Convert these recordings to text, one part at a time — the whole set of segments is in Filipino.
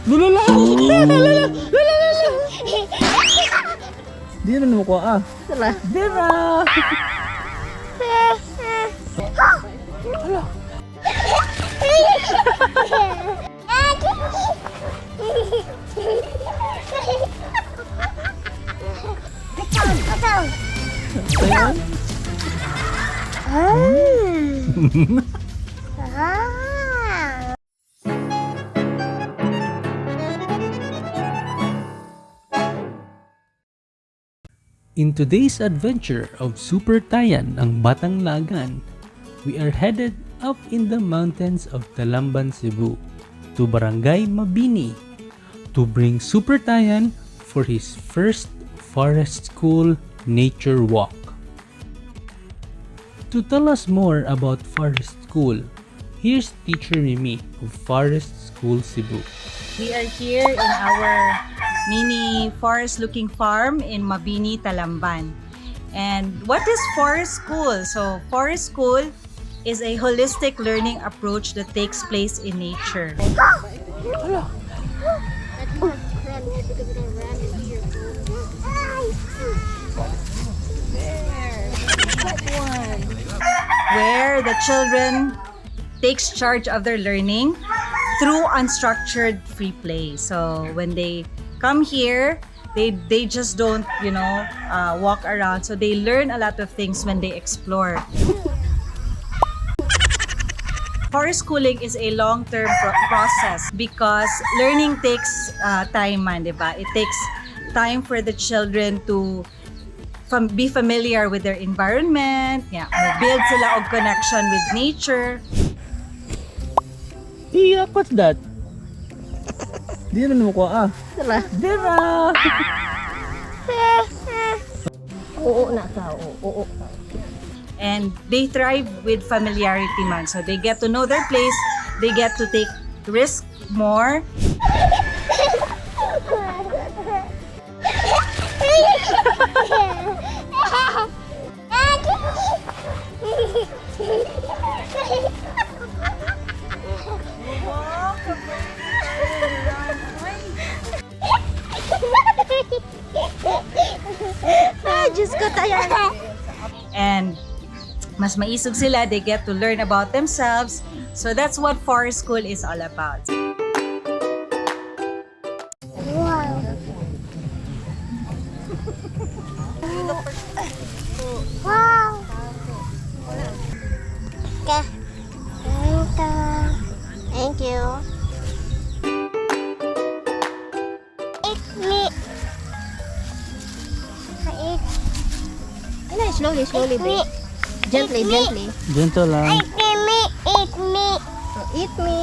Lulala! Di naman mo ko ah. Salah. Dira! Hala. Ayan. In today's adventure of Super Tayan ang Batang Lagan, we are headed up in the mountains of Talamban, Cebu to Barangay Mabini to bring Super Tayan for his first Forest School Nature Walk. To tell us more about Forest School, here's Teacher Mimi of Forest School Cebu. We are here in our mini forest-looking farm in Mabini, Talamban. And what is Forest School? So, Forest School is a holistic learning approach that takes place in nature. Where the children takes charge of their learning through unstructured free play. So when they come here, they just don't, walk around. So they learn a lot of things when they explore. Forest schooling is a long-term process because learning takes time, man, diba? It takes time for the children to be familiar with their environment, build sila og connection with nature. Iya, what's that? Di naman mo ko ah. Salah. Dira! Oo na ka. Oo. And they thrive with familiarity, man. So they get to know their place, they get to take risk more. Diyos ko, Tayan. And mas maisog sila, they get to learn about themselves. So that's what Forest School is all about. Wow! Okay. Thank you. Eat me. Eat Slowly, me. babe. Gently. Gentle lang. Eat me. Eat me. Eat me.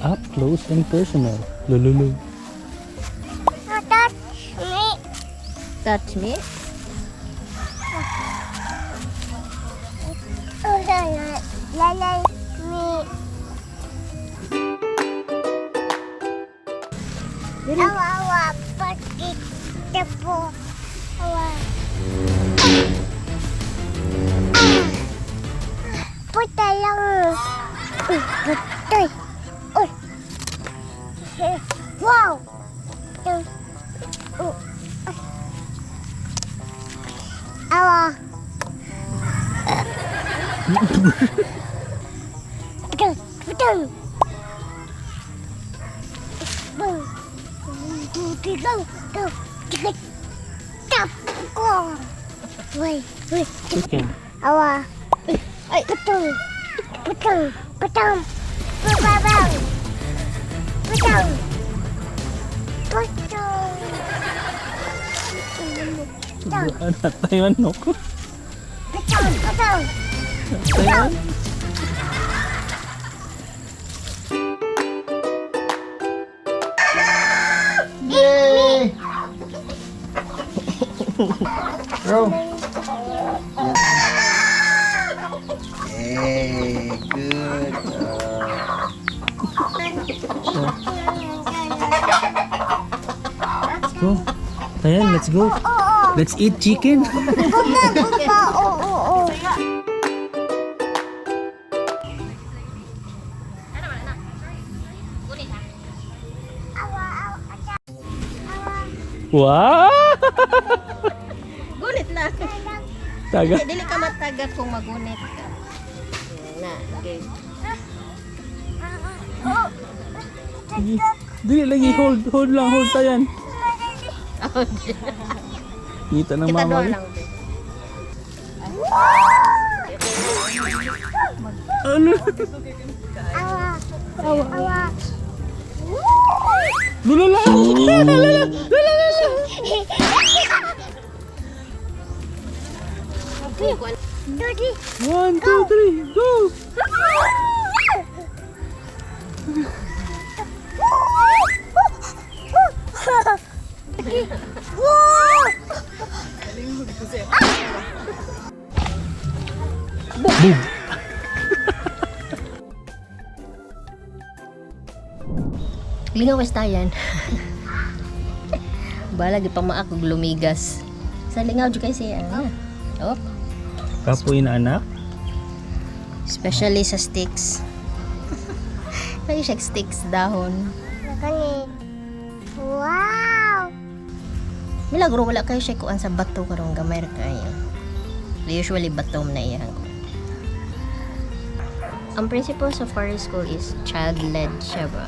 Up close and personal. Lululu. Touch me. Touch me. La me. Awa, pergi tepo. Awa. Putar lang. Putar. Wow. Awa. Betul. Chicken. Awa. Ay, betul. Betul. Betul. Betul. Betul. Ano tayo ano ko? Betul. Betul. Tayo. Yay! Bro. Hey, good. Let's go. Tayan, let's go. Let's eat chicken. Wow! Gunit na. Taga. Dili ka matagak kung magunit ka. Na, okay. Dili lagi, hold lang, hold tayan. Ngita ng Kita mama. doon niya. lang. Be. Ano? Awa. Lulala! Dodi. 1, 2, 3, go! Boom! Lingaw kastayan. Balag ipamaak og lumigas. Sa lingaw jud kay siya. Oh. Kapoy na anak. Especially sa sticks. May siya sticks dahon. Nakani. Wow. Milagro wala kayo siya kuan sa bato karong gamay ra kayo. Usually batom na iya. Ang principle sa forest school is child-led siya ba?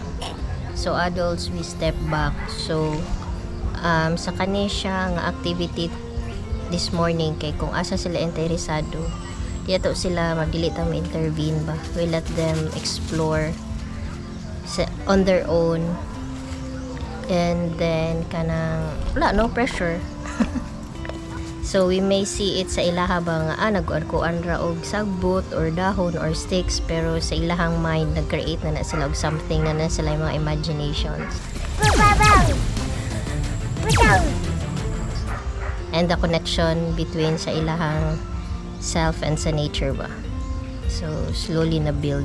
So adults we step back. So sa kani siya nga activity this morning kay kung asa sila interesado, diyato sila magdili ta ma-intervene ba. We let them explore on their own. And then kanang wala no pressure. So we may see it sa ilaha ba nga nag-kuan ra og sagbot or dahon or sticks, pero sa ilahang mind nag-create na sila og something na sila yung mga imaginations. And the connection between sa ilahang self and sa nature ba. So slowly na build.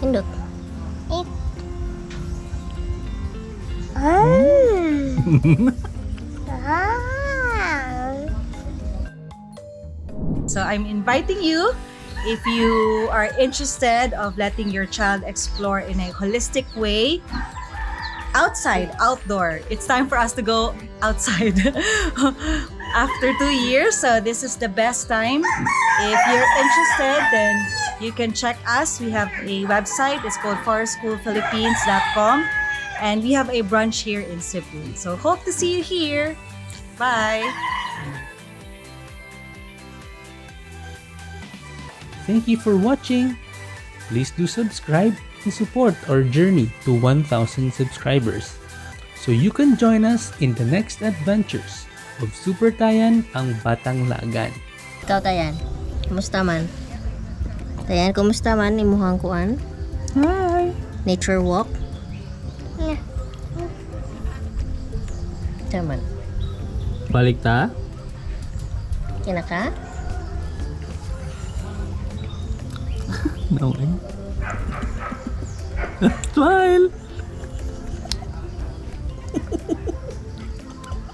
Hindot. So I'm inviting you, if you are interested of letting your child explore in a holistic way, outside, outdoor. It's time for us to go outside. After 2 years, so this is the best time. If you're interested, then you can check us. We have a website. It's called forestschoolphilippines.com. And we have a brunch here in Cebu. So hope to see you here. Bye. Thank you for watching. Please do subscribe to support our journey to 1,000 subscribers so you can join us in the next adventures of Super Tayan ang Batang Lagan. Ikaw Tayan, kumusta man? Tayan, kumusta man imuhang kuan? Hi! Nature walk? Taman. Balik ta? Kinaka? No. Smile!